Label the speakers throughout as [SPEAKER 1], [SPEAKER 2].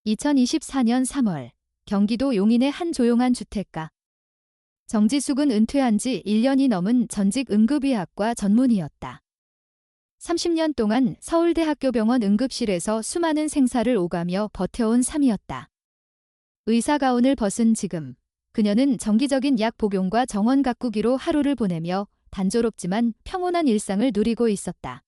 [SPEAKER 1] 2024년 3월 경기도 용인의 한 조용한 주택가. 정지숙은 은퇴한 지 1년이 넘은 전직 응급의학과 전문의였다. 30년 동안 서울대학교병원 응급실에서 수많은 생사를 오가며 버텨온 삶이었다. 의사 가운을 벗은 지금 그녀는 정기적인 약 복용과 정원 가꾸기로 하루를 보내며 단조롭지만 평온한 일상을 누리고 있었다.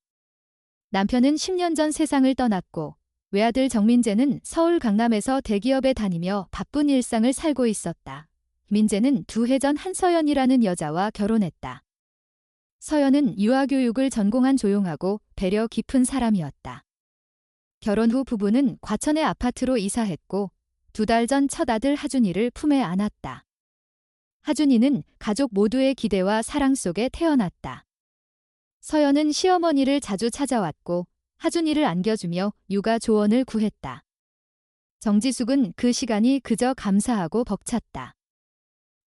[SPEAKER 1] 남편은 10년 전 세상을 떠났고 외아들 정민재는 서울 강남에서 대기업에 다니며 바쁜 일상을 살고 있었다. 민재는 2해 전 한서연이라는 여자와 결혼했다. 서연은 유아교육을 전공한 조용하고 배려 깊은 사람이었다. 결혼 후 부부는 과천의 아파트로 이사했고 2달 전 첫 아들 하준이를 품에 안았다. 하준이는 가족 모두의 기대와 사랑 속에 태어났다. 서연은 시어머니를 자주 찾아왔고 하준이를 안겨주며 육아 조언을 구했다. 정지숙은 그 시간이 그저 감사하고 벅찼다.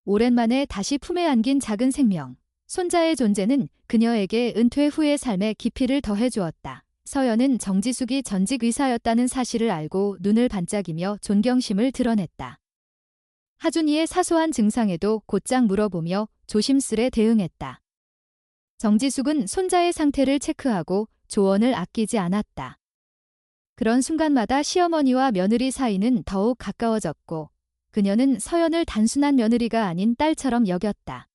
[SPEAKER 1] 오랜만에 다시 품에 안긴 작은 생명, 손자의 존재는 그녀에게 은퇴 후의 삶에 깊이를 더해주었다. 서연은 정지숙이 전직 의사였다는 사실을 알고 눈을 반짝이며 존경심을 드러냈다. 하준이의 사소한 증상에도 곧장 물어보며 조심스레 대응했다. 정지숙은 손자의 상태를 체크하고 조언을 아끼지 않았다. 그런 순간마다 시어머니와 며느리 사이는 더욱 가까워졌고 그녀는 서연을 단순한 며느리가 아닌 딸처럼 여겼다.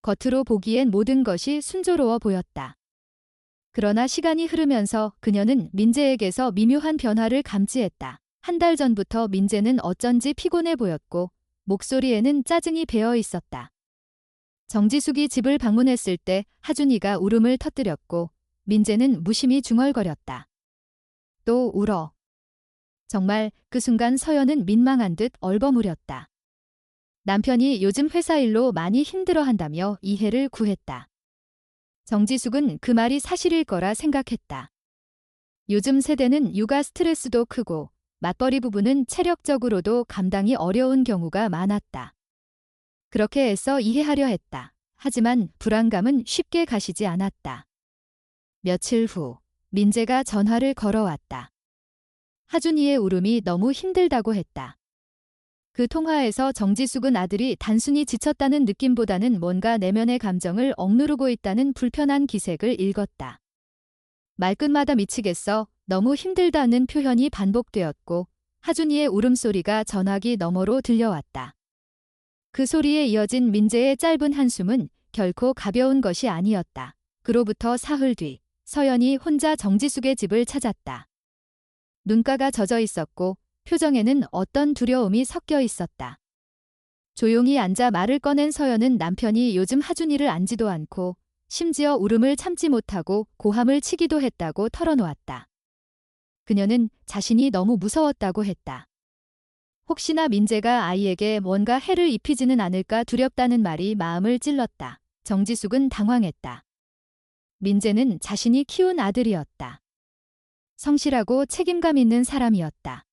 [SPEAKER 1] 겉으로 보기엔 모든 것이 순조로워 보였다. 그러나 시간이 흐르면서 그녀는 민재에게서 미묘한 변화를 감지했다. 1달 전부터 민재는 어쩐지 피곤해 보였고 목소리에는 짜증이 배어 있었다. 정지숙이 집을 방문했을 때 하준이가 울음을 터뜨렸고 민재는 무심히 중얼거렸다. 또 울어. 정말 그 순간 서연은 민망한 듯 얼버무렸다. 남편이 요즘 회사 일로 많이 힘들어한다며 이해를 구했다. 정지숙은 그 말이 사실일 거라 생각했다. 요즘 세대는 육아 스트레스도 크고 맞벌이 부부는 체력적으로도 감당이 어려운 경우가 많았다. 그렇게 애써 이해하려 했다. 하지만 불안감은 쉽게 가시지 않았다. 며칠 후 민재가 전화를 걸어왔다. 하준이의 울음이 너무 힘들다고 했다. 그 통화에서 정지숙은 아들이 단순히 지쳤다는 느낌보다는 뭔가 내면의 감정을 억누르고 있다는 불편한 기색을 읽었다. 말끝마다 미치겠어, 너무 힘들다는 표현이 반복되었고 하준이의 울음소리가 전화기 너머로 들려왔다. 그 소리에 이어진 민재의 짧은 한숨은 결코 가벼운 것이 아니었다. 그로부터 사흘 뒤 서연이 혼자 정지숙의 집을 찾았다. 눈가가 젖어 있었고 표정에는 어떤 두려움이 섞여 있었다. 조용히 앉아 말을 꺼낸 서연은 남편이 요즘 하준이를 안지도 않고 심지어 울음을 참지 못하고 고함을 치기도 했다고 털어놓았다. 그녀는 자신이 너무 무서웠다고 했다. 혹시나 민재가 아이에게 뭔가 해를 입히지는 않을까 두렵다는 말이 마음을 찔렀다. 정지숙은 당황했다. 민재는 자신이 키운 아들이었다. 성실하고 책임감 있는 사람이었다.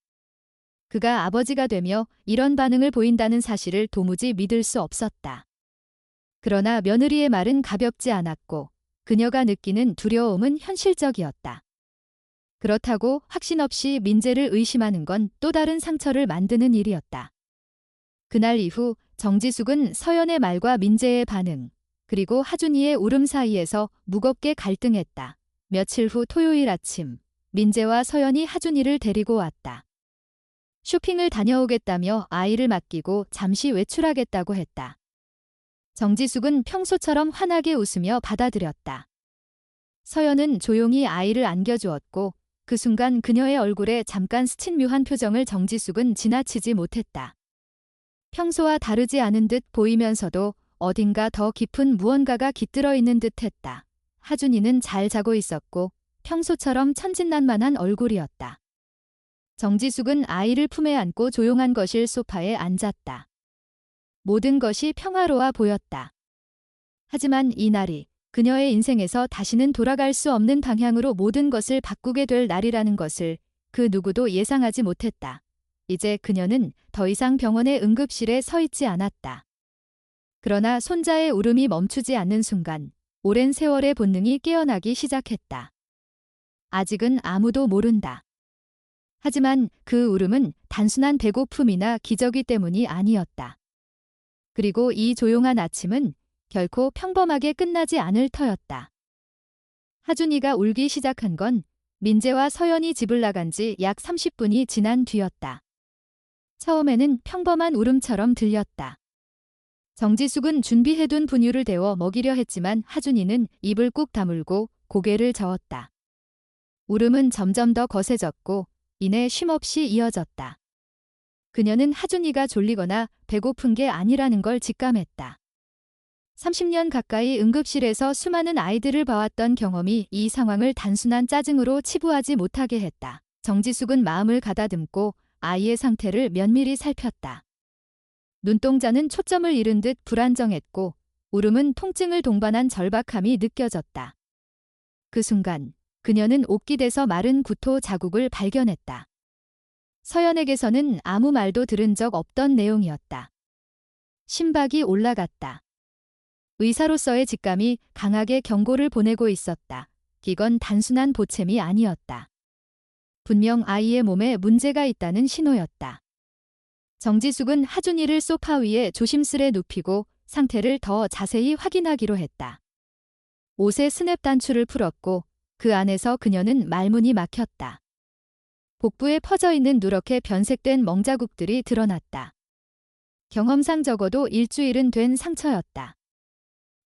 [SPEAKER 1] 그가 아버지가 되며 이런 반응을 보인다는 사실을 도무지 믿을 수 없었다. 그러나 며느리의 말은 가볍지 않았고 그녀가 느끼는 두려움은 현실적이었다. 그렇다고 확신 없이 민재를 의심하는 건 또 다른 상처를 만드는 일이었다. 그날 이후 정지숙은 서연의 말과 민재의 반응, 그리고 하준이의 울음 사이에서 무겁게 갈등했다. 며칠 후 토요일 아침, 민재와 서연이 하준이를 데리고 왔다. 쇼핑을 다녀오겠다며 아이를 맡기고 잠시 외출하겠다고 했다. 정지숙은 평소처럼 환하게 웃으며 받아들였다. 서연은 조용히 아이를 안겨주었고 그 순간 그녀의 얼굴에 잠깐 스친 묘한 표정을 정지숙은 지나치지 못했다. 평소와 다르지 않은 듯 보이면서도 어딘가 더 깊은 무언가가 깃들어 있는 듯했다. 하준이는 잘 자고 있었고 평소처럼 천진난만한 얼굴이었다. 정지숙은 아이를 품에 안고 조용한 거실 소파에 앉았다. 모든 것이 평화로워 보였다. 하지만 이날이 그녀의 인생에서 다시는 돌아갈 수 없는 방향으로 모든 것을 바꾸게 될 날이라는 것을 그 누구도 예상하지 못했다. 이제 그녀는 더 이상 병원의 응급실에 서 있지 않았다. 그러나 손자의 울음이 멈추지 않는 순간 오랜 세월의 본능이 깨어나기 시작했다. 아직은 아무도 모른다. 하지만 그 울음은 단순한 배고픔이나 기저귀 때문이 아니었다. 그리고 이 조용한 아침은 결코 평범하게 끝나지 않을 터였다. 하준이가 울기 시작한 건 민재와 서연이 집을 나간 지 약 30분이 지난 뒤였다. 처음에는 평범한 울음처럼 들렸다. 정지숙은 준비해둔 분유를 데워 먹이려 했지만 하준이는 입을 꾹 다물고 고개를 저었다. 울음은 점점 더 거세졌고 이내 쉼없이 이어졌다. 그녀는 하준이가 졸리거나 배고픈 게 아니라는 걸 직감했다. 30년 가까이 응급실에서 수많은 아이들을 봐왔던 경험이 이 상황을 단순한 짜증으로 치부하지 못하게 했다. 정지숙은 마음을 가다듬고 아이의 상태를 면밀히 살폈다. 눈동자는 초점을 잃은 듯 불안정했고 울음은 통증을 동반한 절박함이 느껴졌다. 그 순간 그녀는 옷깃에서 마른 구토 자국을 발견했다. 서연에게서는 아무 말도 들은 적 없던 내용이었다. 심박이 올라갔다. 의사로서의 직감이 강하게 경고를 보내고 있었다. 이건 단순한 보챔이 아니었다. 분명 아이의 몸에 문제가 있다는 신호였다. 정지숙은 하준이를 소파 위에 조심스레 눕히고 상태를 더 자세히 확인하기로 했다. 옷의 스냅 단추를 풀었고 그 안에서 그녀는 말문이 막혔다. 복부에 퍼져있는 누렇게 변색된 멍자국들이 드러났다. 경험상 적어도 일주일은 된 상처였다.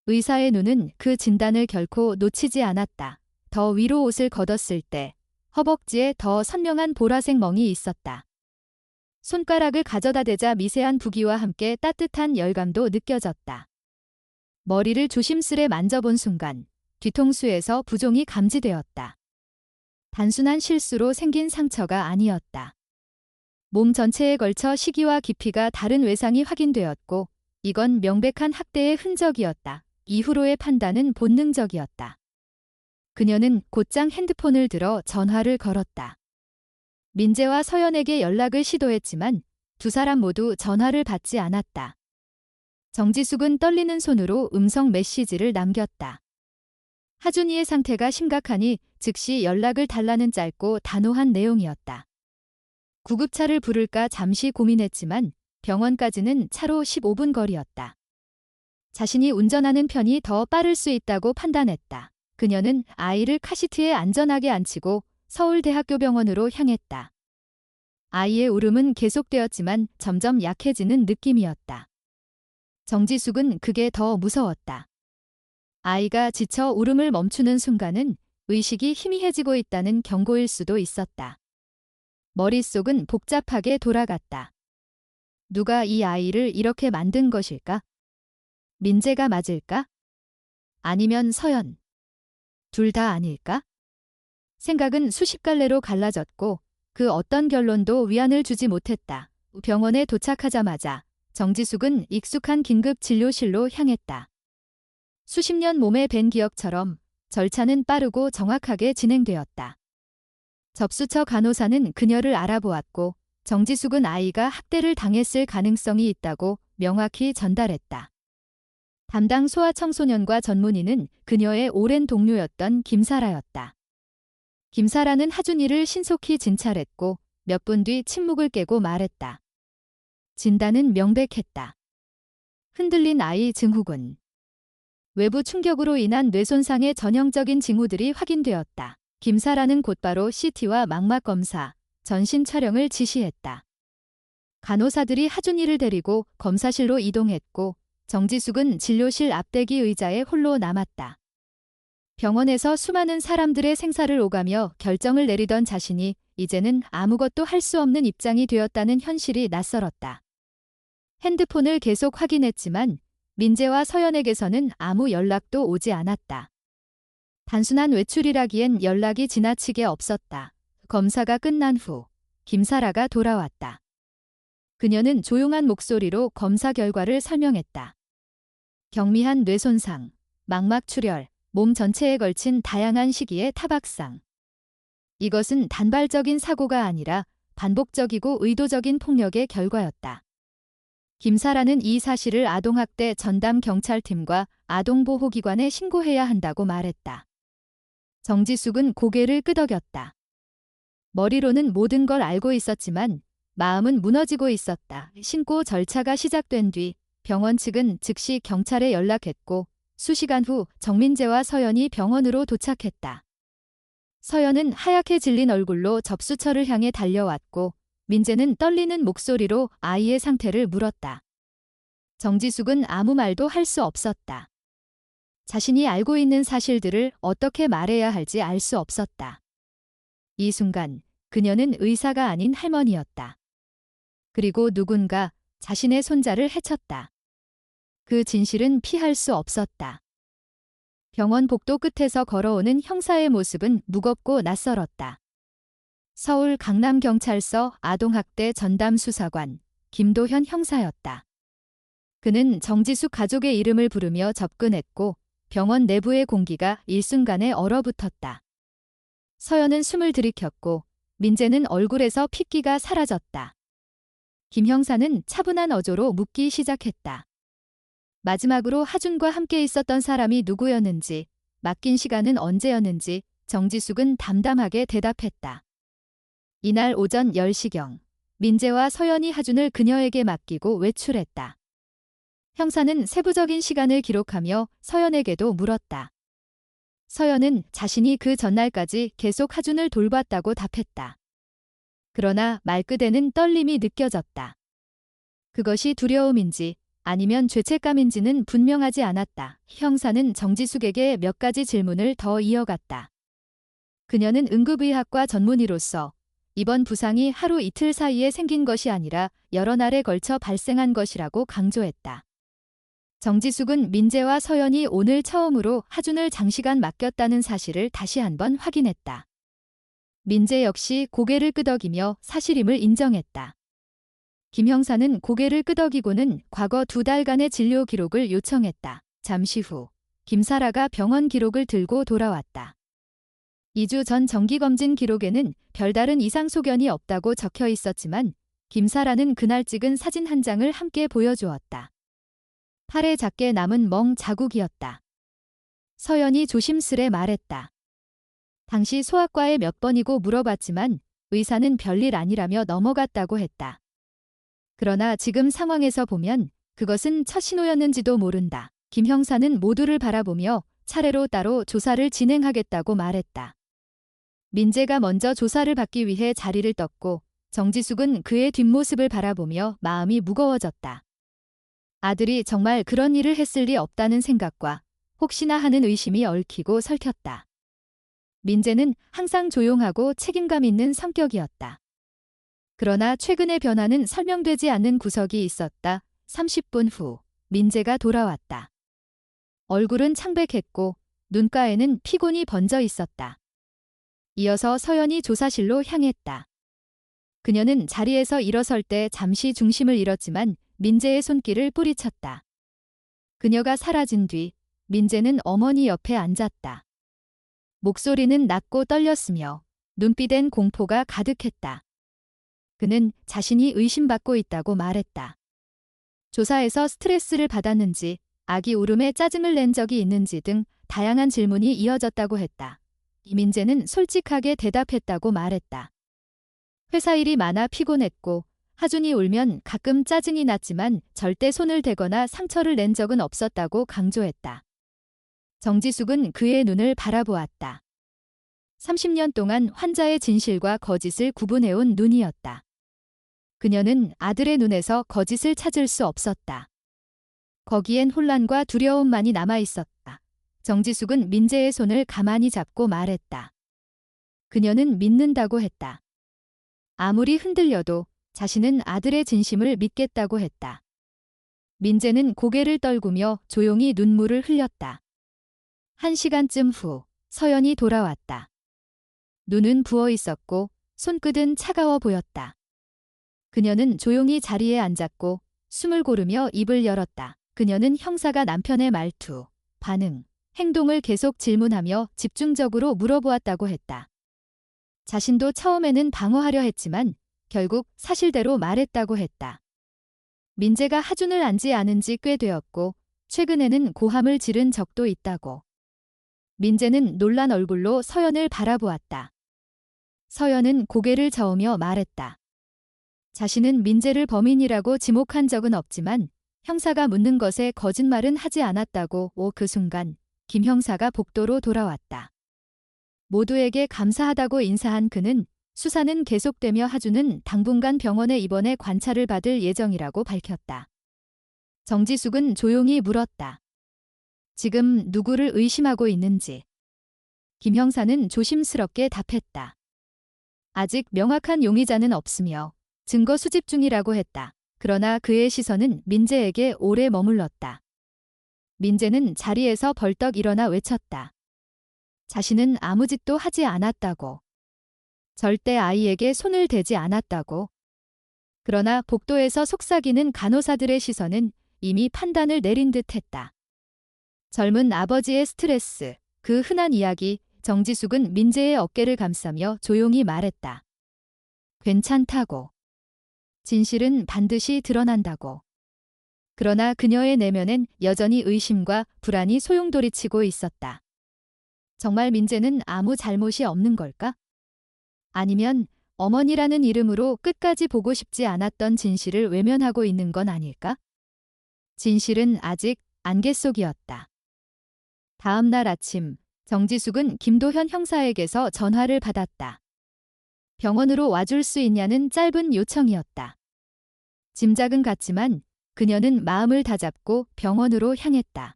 [SPEAKER 1] 의사의 눈은 그 진단을 결코 놓치지 않았다. 더 위로 옷을 걷었을 때 허벅지에 더 선명한 보라색 멍이 있었다. 손가락을 가져다 대자 미세한 부기와 함께 따뜻한 열감도 느껴졌다. 머리를 조심스레 만져본 순간 뒤통수에서 부종이 감지되었다. 단순한 실수로 생긴 상처가 아니었다. 몸 전체에 걸쳐 시기와 깊이가 다른 외상이 확인되었고 이건 명백한 학대의 흔적이었다. 이후로의 판단은 본능적이었다. 그녀는 곧장 핸드폰을 들어 전화를 걸었다. 민재와 서연에게 연락을 시도했지만 두 사람 모두 전화를 받지 않았다. 정지숙은 떨리는 손으로 음성 메시지를 남겼다. 하준이의 상태가 심각하니 즉시 연락을 달라는 짧고 단호한 내용이었다. 구급차를 부를까 잠시 고민했지만 병원까지는 차로 15분 거리였다. 자신이 운전하는 편이 더 빠를 수 있다고 판단했다. 그녀는 아이를 카시트에 안전하게 앉히고 서울대학교 병원으로 향했다. 아이의 울음은 계속되었지만 점점 약해지는 느낌이었다. 정지숙은 그게 더 무서웠다. 아이가 지쳐 울음을 멈추는 순간은 의식이 희미해지고 있다는 경고일 수도 있었다. 머릿속은 복잡하게 돌아갔다. 누가 이 아이를 이렇게 만든 것일까? 민재가 맞을까? 아니면 서연? 둘 다 아닐까? 생각은 수십 갈래로 갈라졌고 그 어떤 결론도 위안을 주지 못했다. 병원에 도착하자마자 정지숙은 익숙한 긴급 진료실로 향했다. 수십 년 몸에 밴 기억처럼 절차는 빠르고 정확하게 진행되었다. 접수처 간호사는 그녀를 알아보았고 정지숙은 아이가 학대를 당했을 가능성이 있다고 명확히 전달했다. 담당 소아청소년과 전문의는 그녀의 오랜 동료였던 김사라였다. 김사라는 하준이를 신속히 진찰했고 몇 분 뒤 침묵을 깨고 말했다. 진단은 명백했다. 흔들린 아이 증후군. 외부 충격으로 인한 뇌손상의 전형적인 징후들이 확인되었다. 김사라는 곧바로 CT와 망막 검사, 전신 촬영을 지시했다. 간호사들이 하준이를 데리고 검사실로 이동했고 정지숙은 진료실 앞대기 의자에 홀로 남았다. 병원에서 수많은 사람들의 생사를 오가며 결정을 내리던 자신이 이제는 아무것도 할 수 없는 입장이 되었다는 현실이 낯설었다. 핸드폰을 계속 확인했지만 민재와 서연에게서는 아무 연락도 오지 않았다. 단순한 외출이라기엔 연락이 지나치게 없었다. 검사가 끝난 후 김사라가 돌아왔다. 그녀는 조용한 목소리로 검사 결과를 설명했다. 경미한 뇌손상, 망막 출혈, 몸 전체에 걸친 다양한 시기의 타박상. 이것은 단발적인 사고가 아니라 반복적이고 의도적인 폭력의 결과였다. 김사라는 이 사실을 아동학대 전담 경찰팀과 아동보호기관에 신고해야 한다고 말했다. 정지숙은 고개를 끄덕였다. 머리로는 모든 걸 알고 있었지만 마음은 무너지고 있었다. 신고 절차가 시작된 뒤 병원 측은 즉시 경찰에 연락했고 수시간 후 정민재와 서연이 병원으로 도착했다. 서연은 하얗게 질린 얼굴로 접수처를 향해 달려왔고 민재는 떨리는 목소리로 아이의 상태를 물었다. 정지숙은 아무 말도 할 수 없었다. 자신이 알고 있는 사실들을 어떻게 말해야 할지 알 수 없었다. 이 순간 그녀는 의사가 아닌 할머니였다. 그리고 누군가 자신의 손자를 해쳤다. 그 진실은 피할 수 없었다. 병원 복도 끝에서 걸어오는 형사의 모습은 무겁고 낯설었다. 서울 강남경찰서 아동학대 전담수사관 김도현 형사였다. 그는 정지숙 가족의 이름을 부르며 접근했고 병원 내부의 공기가 일순간에 얼어붙었다. 서연은 숨을 들이켰고 민재는 얼굴에서 핏기가 사라졌다. 김 형사는 차분한 어조로 묻기 시작했다. 마지막으로 하준과 함께 있었던 사람이 누구였는지, 맡긴 시간은 언제였는지 정지숙은 담담하게 대답했다. 이날 오전 10시경 민재와 서연이 하준을 그녀에게 맡기고 외출했다. 형사는 세부적인 시간을 기록하며 서연에게도 물었다. 서연은 자신이 그 전날까지 계속 하준을 돌봤다고 답했다. 그러나 말끝에는 떨림이 느껴졌다. 그것이 두려움인지 아니면 죄책감인지는 분명하지 않았다. 형사는 정지숙에게 몇 가지 질문을 더 이어갔다. 그녀는 응급의학과 전문의로서 이번 부상이 하루 이틀 사이에 생긴 것이 아니라 여러 날에 걸쳐 발생한 것이라고 강조했다. 정지숙은 민재와 서연이 오늘 처음으로 하준을 장시간 맡겼다는 사실을 다시 한번 확인했다. 민재 역시 고개를 끄덕이며 사실임을 인정했다. 김 형사는 고개를 끄덕이고는 과거 2달간의 진료 기록을 요청했다. 잠시 후 김사라가 병원 기록을 들고 돌아왔다. 2주 전 정기검진 기록에는 별다른 이상 소견이 없다고 적혀 있었지만 김사라는 그날 찍은 사진 한 장을 함께 보여주었다. 팔에 작게 남은 멍 자국이었다. 서연이 조심스레 말했다. 당시 소아과에 몇 번이고 물어봤지만 의사는 별일 아니라며 넘어갔다고 했다. 그러나 지금 상황에서 보면 그것은 첫 신호였는지도 모른다. 김 형사는 모두를 바라보며 차례로 따로 조사를 진행하겠다고 말했다. 민재가 먼저 조사를 받기 위해 자리를 떴고 정지숙은 그의 뒷모습을 바라보며 마음이 무거워졌다. 아들이 정말 그런 일을 했을 리 없다는 생각과 혹시나 하는 의심이 얽히고 설켰다. 민재는 항상 조용하고 책임감 있는 성격이었다. 그러나 최근의 변화는 설명되지 않는 구석이 있었다. 30분 후 민재가 돌아왔다. 얼굴은 창백했고 눈가에는 피곤이 번져 있었다. 이어서 서연이 조사실로 향했다. 그녀는 자리에서 일어설 때 잠시 중심을 잃었지만 민재의 손길을 뿌리쳤다. 그녀가 사라진 뒤 민재는 어머니 옆에 앉았다. 목소리는 낮고 떨렸으며 눈빛엔 공포가 가득했다. 그는 자신이 의심받고 있다고 말했다. 조사에서 스트레스를 받았는지 아기 울음에 짜증을 낸 적이 있는지 등 다양한 질문이 이어졌다고 했다. 민재는 솔직하게 대답했다고 말했다. 회사 일이 많아 피곤했고 하준이 울면 가끔 짜증이 났지만 절대 손을 대거나 상처를 낸 적은 없었다고 강조했다. 정지숙은 그의 눈을 바라보았다. 30년 동안 환자의 진실과 거짓을 구분해온 눈이었다. 그녀는 아들의 눈에서 거짓을 찾을 수 없었다. 거기엔 혼란과 두려움만이 남아있었다. 정지숙은 민재의 손을 가만히 잡고 말했다. 그녀는 믿는다고 했다. 아무리 흔들려도 자신은 아들의 진심을 믿겠다고 했다. 민재는 고개를 떨구며 조용히 눈물을 흘렸다. 1시간쯤 후 서연이 돌아왔다. 눈은 부어 있었고 손끝은 차가워 보였다. 그녀는 조용히 자리에 앉았고 숨을 고르며 입을 열었다. 그녀는 형사가 남편의 말투, 반응, 행동을 계속 질문하며 집중적으로 물어보았다고 했다. 자신도 처음에는 방어하려 했지만 결국 사실대로 말했다고 했다. 민재가 하준을 안지 않은 지 꽤 되었고 최근에는 고함을 지른 적도 있다고. 민재는 놀란 얼굴로 서연을 바라보았다. 서연은 고개를 저으며 말했다. 자신은 민재를 범인이라고 지목한 적은 없지만 형사가 묻는 것에 거짓말은 하지 않았다고. 그 순간 김 형사가 복도로 돌아왔다. 모두에게 감사하다고 인사한 그는 수사는 계속되며 하준은 당분간 병원에 입원해 관찰을 받을 예정이라고 밝혔다. 정지숙은 조용히 물었다. 지금 누구를 의심하고 있는지. 김 형사는 조심스럽게 답했다. 아직 명확한 용의자는 없으며 증거 수집 중이라고 했다. 그러나 그의 시선은 민재에게 오래 머물렀다. 민재는 자리에서 벌떡 일어나 외쳤다. 자신은 아무 짓도 하지 않았다고. 절대 아이에게 손을 대지 않았다고. 그러나 복도에서 속삭이는 간호사들의 시선은 이미 판단을 내린 듯 했다. 젊은 아버지의 스트레스, 그 흔한 이야기. 정지숙은 민재의 어깨를 감싸며 조용히 말했다. 괜찮다고. 진실은 반드시 드러난다고. 그러나 그녀의 내면엔 여전히 의심과 불안이 소용돌이치고 있었다. 정말 민재는 아무 잘못이 없는 걸까? 아니면 어머니라는 이름으로 끝까지 보고 싶지 않았던 진실을 외면하고 있는 건 아닐까? 진실은 아직 안개 속이었다. 다음 날 아침, 정지숙은 김도현 형사에게서 전화를 받았다. 병원으로 와줄 수 있냐는 짧은 요청이었다. 짐작은 갔지만 그녀는 마음을 다잡고 병원으로 향했다.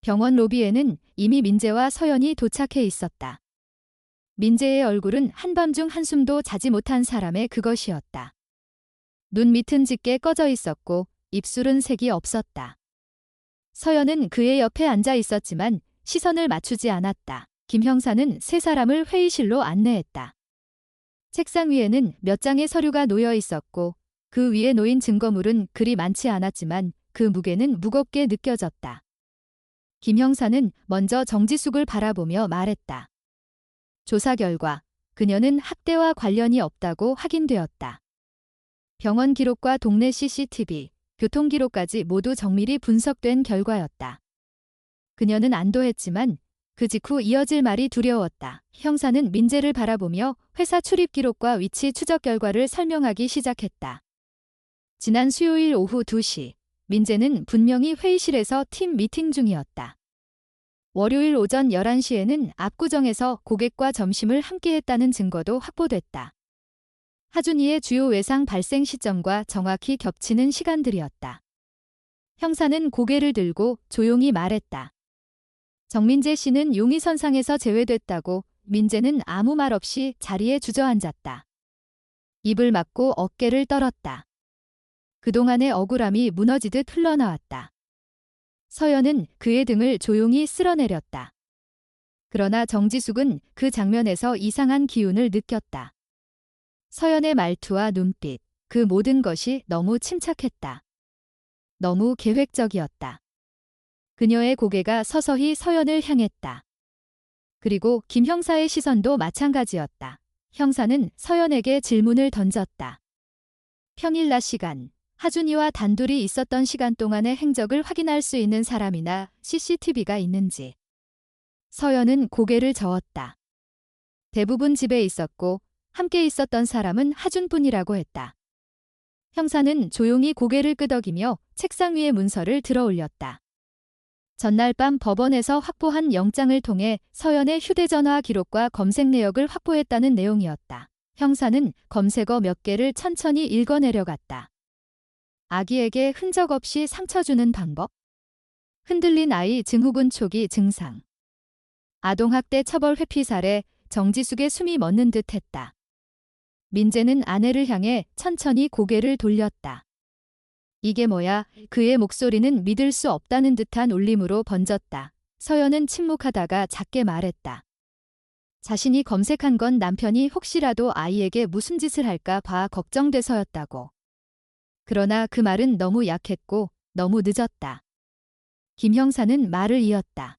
[SPEAKER 1] 병원 로비에는 이미 민재와 서연이 도착해 있었다. 민재의 얼굴은 한밤중 한숨도 자지 못한 사람의 그것이었다. 눈 밑은 짙게 꺼져 있었고 입술은 색이 없었다. 서연은 그의 옆에 앉아 있었지만 시선을 맞추지 않았다. 김 형사는 세 사람을 회의실로 안내했다. 책상 위에는 몇 장의 서류가 놓여 있었고 그 위에 놓인 증거물은 그리 많지 않았지만 그 무게는 무겁게 느껴졌다. 김 형사는 먼저 정지숙을 바라보며 말했다. 조사 결과 그녀는 학대와 관련이 없다고 확인되었다. 병원 기록과 동네 CCTV, 교통 기록까지 모두 정밀히 분석된 결과였다. 그녀는 안도했지만 그 직후 이어질 말이 두려웠다. 형사는 민재를 바라보며 회사 출입 기록과 위치 추적 결과를 설명하기 시작했다. 지난 수요일 오후 2시, 민재는 분명히 회의실에서 팀 미팅 중이었다. 월요일 오전 11시에는 압구정에서 고객과 점심을 함께했다는 증거도 확보됐다. 하준이의 주요 외상 발생 시점과 정확히 겹치는 시간들이었다. 형사는 고개를 들고 조용히 말했다. 정민재 씨는 용의선상에서 제외됐다고. 민재는 아무 말 없이 자리에 주저앉았다. 입을 막고 어깨를 떨었다. 그동안의 억울함이 무너지듯 흘러나왔다. 서연은 그의 등을 조용히 쓸어내렸다. 그러나 정지숙은 그 장면에서 이상한 기운을 느꼈다. 서연의 말투와 눈빛, 그 모든 것이 너무 침착했다. 너무 계획적이었다. 그녀의 고개가 서서히 서연을 향했다. 그리고 김 형사의 시선도 마찬가지였다. 형사는 서연에게 질문을 던졌다. 평일 낮 시간, 하준이와 단둘이 있었던 시간 동안의 행적을 확인할 수 있는 사람이나 CCTV가 있는지. 서연은 고개를 저었다. 대부분 집에 있었고 함께 있었던 사람은 하준뿐이라고 했다. 형사는 조용히 고개를 끄덕이며 책상 위의 문서를 들어 올렸다. 전날 밤 법원에서 확보한 영장을 통해 서연의 휴대전화 기록과 검색 내역을 확보했다는 내용이었다. 형사는 검색어 몇 개를 천천히 읽어내려갔다. 아기에게 흔적 없이 상처 주는 방법? 흔들린 아이 증후군 초기 증상. 아동학대 처벌 회피 사례. 정지숙의 숨이 멎는 듯 했다. 민재는 아내를 향해 천천히 고개를 돌렸다. 이게 뭐야? 그의 목소리는 믿을 수 없다는 듯한 울림으로 번졌다. 서연은 침묵하다가 작게 말했다. 자신이 검색한 건 남편이 혹시라도 아이에게 무슨 짓을 할까 봐 걱정돼서였다고. 그러나 그 말은 너무 약했고 너무 늦었다. 김 형사는 말을 이었다.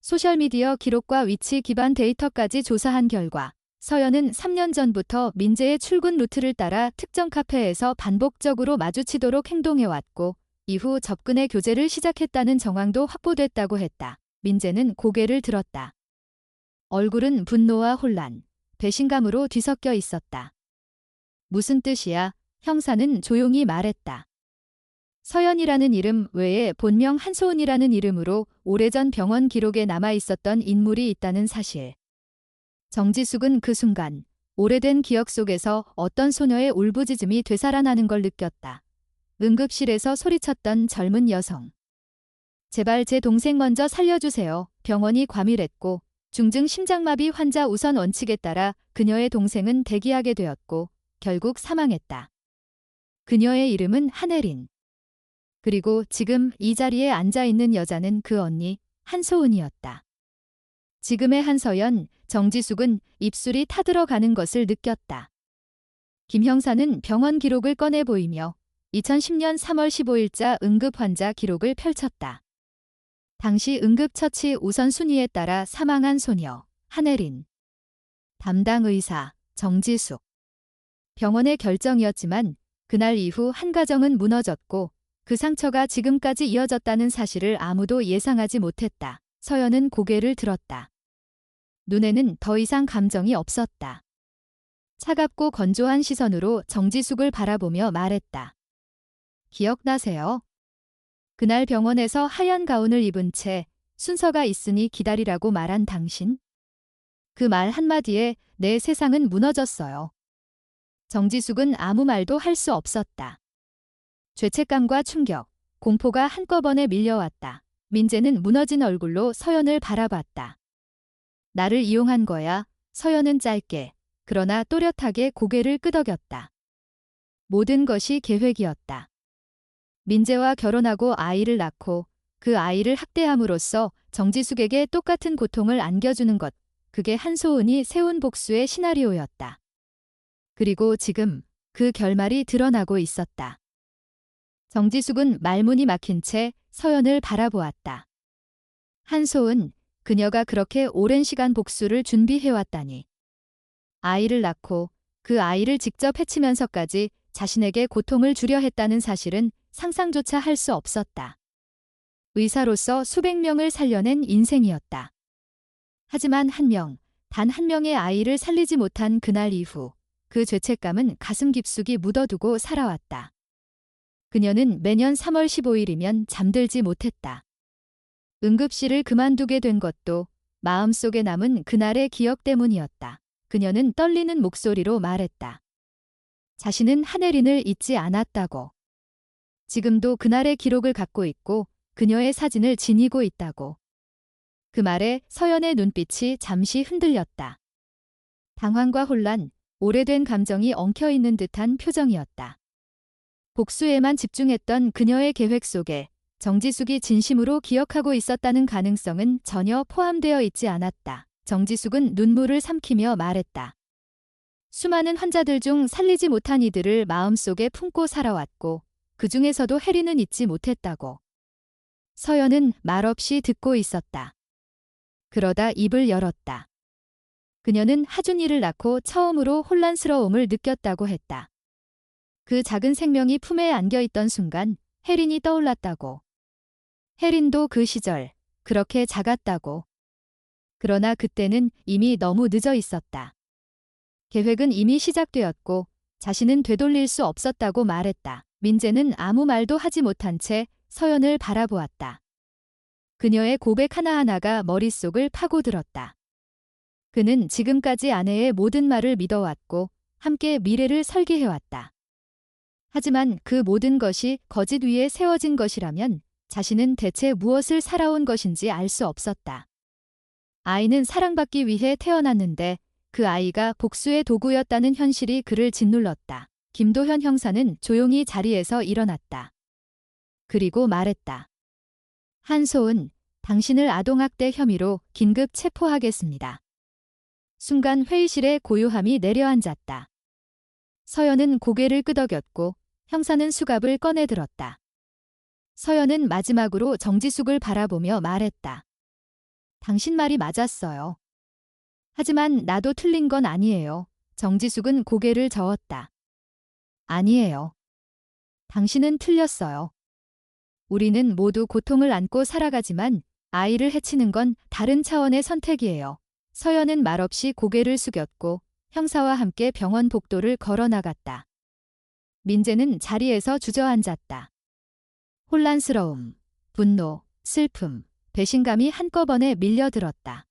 [SPEAKER 1] 소셜미디어 기록과 위치 기반 데이터까지 조사한 결과 서연은 3년 전부터 민재의 출근 루트를 따라 특정 카페에서 반복적으로 마주치도록 행동해왔고 이후 접근의 교제를 시작했다는 정황도 확보됐다고 했다. 민재는 고개를 들었다. 얼굴은 분노와 혼란, 배신감으로 뒤섞여 있었다. 무슨 뜻이야? 형사는 조용히 말했다. 서연이라는 이름 외에 본명 한소은이라는 이름으로 오래전 병원 기록에 남아 있었던 인물이 있다는 사실. 정지숙은 그 순간 오래된 기억 속에서 어떤 소녀의 울부짖음이 되살아나는 걸 느꼈다. 응급실에서 소리쳤던 젊은 여성. 제발 제 동생 먼저 살려주세요. 병원이 과밀했고 중증 심장마비 환자 우선 원칙에 따라 그녀의 동생은 대기하게 되었고 결국 사망했다. 그녀의 이름은 한혜린. 그리고 지금 이 자리에 앉아있는 여자는 그 언니 한소은이었다. 지금의 한서연, 정지숙은 입술이 타들어가는 것을 느꼈다. 김 형사는 병원 기록을 꺼내 보이며 2010년 3월 15일자 응급환자 기록을 펼쳤다. 당시 응급처치 우선순위에 따라 사망한 소녀, 한혜린. 담당 의사, 정지숙. 병원의 결정이었지만 그날 이후 한 가정은 무너졌고 그 상처가 지금까지 이어졌다는 사실을 아무도 예상하지 못했다. 서연은 고개를 들었다. 눈에는 더 이상 감정이 없었다. 차갑고 건조한 시선으로 정지숙을 바라보며 말했다. 기억나세요? 그날 병원에서 하얀 가운을 입은 채 순서가 있으니 기다리라고 말한 당신? 그 말 한마디에 내 세상은 무너졌어요. 정지숙은 아무 말도 할 수 없었다. 죄책감과 충격, 공포가 한꺼번에 밀려왔다. 민재는 무너진 얼굴로 서연을 바라봤다. 나를 이용한 거야. 서연은 짧게, 그러나 또렷하게 고개를 끄덕였다. 모든 것이 계획이었다. 민재와 결혼하고 아이를 낳고 그 아이를 학대함으로써 정지숙에게 똑같은 고통을 안겨주는 것, 그게 한소은이 세운 복수의 시나리오였다. 그리고 지금 그 결말이 드러나고 있었다. 정지숙은 말문이 막힌 채 서연을 바라보았다. 한소은, 그녀가 그렇게 오랜 시간 복수를 준비해왔다니. 아이를 낳고 그 아이를 직접 해치면서까지 자신에게 고통을 주려 했다는 사실은 상상조차 할 수 없었다. 의사로서 수백 명을 살려낸 인생이었다. 하지만 단 한 명의 아이를 살리지 못한 그날 이후 그 죄책감은 가슴 깊숙이 묻어두고 살아왔다. 그녀는 매년 3월 15일이면 잠들지 못했다. 응급실을 그만두게 된 것도 마음속에 남은 그날의 기억 때문이었다. 그녀는 떨리는 목소리로 말했다. 자신은 한혜린을 잊지 않았다고. 지금도 그날의 기록을 갖고 있고 그녀의 사진을 지니고 있다고. 그 말에 서연의 눈빛이 잠시 흔들렸다. 당황과 혼란, 오래된 감정이 엉켜있는 듯한 표정이었다. 복수에만 집중했던 그녀의 계획 속에 정지숙이 진심으로 기억하고 있었다는 가능성은 전혀 포함되어 있지 않았다. 정지숙은 눈물을 삼키며 말했다. 수많은 환자들 중 살리지 못한 이들을 마음속에 품고 살아왔고 그 중에서도 혜린은 잊지 못했다고. 서연은 말없이 듣고 있었다. 그러다 입을 열었다. 그녀는 하준이를 낳고 처음으로 혼란스러움을 느꼈다고 했다. 그 작은 생명이 품에 안겨있던 순간 혜린이 떠올랐다고. 혜린도 그 시절 그렇게 작았다고. 그러나 그때는 이미 너무 늦어 있었다. 계획은 이미 시작되었고 자신은 되돌릴 수 없었다고 말했다. 민재는 아무 말도 하지 못한 채 서연을 바라보았다. 그녀의 고백 하나하나가 머릿속을 파고들었다. 그는 지금까지 아내의 모든 말을 믿어왔고 함께 미래를 설계해왔다. 하지만 그 모든 것이 거짓 위에 세워진 것이라면 자신은 대체 무엇을 살아온 것인지 알 수 없었다. 아이는 사랑받기 위해 태어났는데 그 아이가 복수의 도구였다는 현실이 그를 짓눌렀다. 김도현 형사는 조용히 자리에서 일어났다. 그리고 말했다. 한소은, 당신을 아동학대 혐의로 긴급 체포하겠습니다. 순간 회의실에 고요함이 내려앉았다. 서연은 고개를 끄덕였고 형사는 수갑을 꺼내 들었다. 서연은 마지막으로 정지숙을 바라보며 말했다. 당신 말이 맞았어요. 하지만 나도 틀린 건 아니에요. 정지숙은 고개를 저었다. 아니에요. 당신은 틀렸어요. 우리는 모두 고통을 안고 살아가지만 아이를 해치는 건 다른 차원의 선택이에요. 서연은 말없이 고개를 숙였고 형사와 함께 병원 복도를 걸어 나갔다. 민재는 자리에서 주저앉았다. 혼란스러움, 분노, 슬픔, 배신감이 한꺼번에 밀려들었다.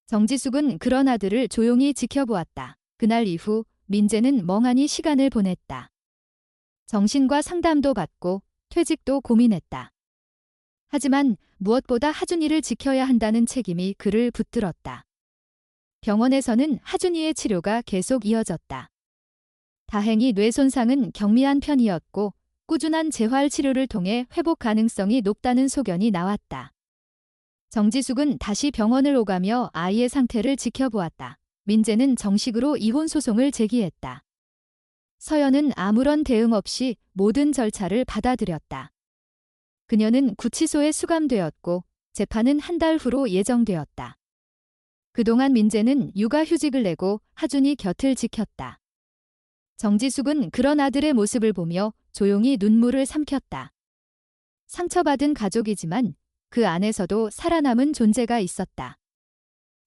[SPEAKER 1] 정지숙은 그런 아들을 조용히 지켜보았다. 그날 이후 민재는 멍하니 시간을 보냈다. 정신과 상담도 받고 퇴직도 고민했다. 하지만 무엇보다 하준이를 지켜야 한다는 책임이 그를 붙들었다. 병원에서는 하준이의 치료가 계속 이어졌다. 다행히 뇌 손상은 경미한 편이었고 꾸준한 재활 치료를 통해 회복 가능성이 높다는 소견이 나왔다. 정지숙은 다시 병원을 오가며 아이의 상태를 지켜보았다. 민재는 정식으로 이혼 소송을 제기했다. 서연은 아무런 대응 없이 모든 절차를 받아들였다. 그녀는 구치소에 수감되었고 재판은 한 달 후로 예정되었다. 그동안 민재는 육아휴직을 내고 하준이 곁을 지켰다. 정지숙은 그런 아들의 모습을 보며 조용히 눈물을 삼켰다. 상처받은 가족이지만 그 안에서도 살아남은 존재가 있었다.